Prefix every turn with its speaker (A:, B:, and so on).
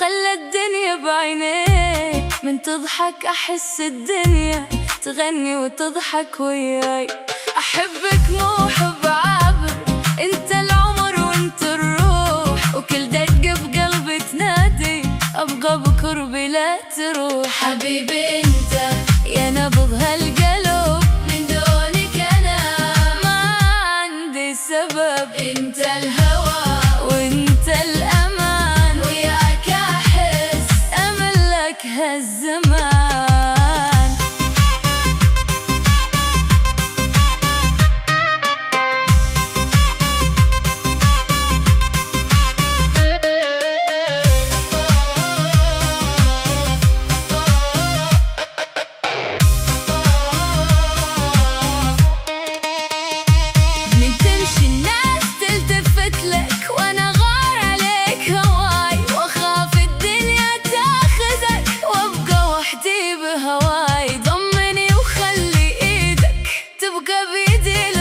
A: وخلى الدنيا بعينيك. من تضحك أحس الدنيا تغني وتضحك وياي. أحبك مو حب عابر، انت العمر وانت الروح، وكل دقة بقلبي تنادي أبقى بقربي لا تروح. حبيبي انت يا نبض هالقلب، من دونك أنا ما عندي سبب. انت الهوى وانت الأمان، وياك أحس أملك هالزمان. هواي ضمني وخلي ايدك تبقى بيدي.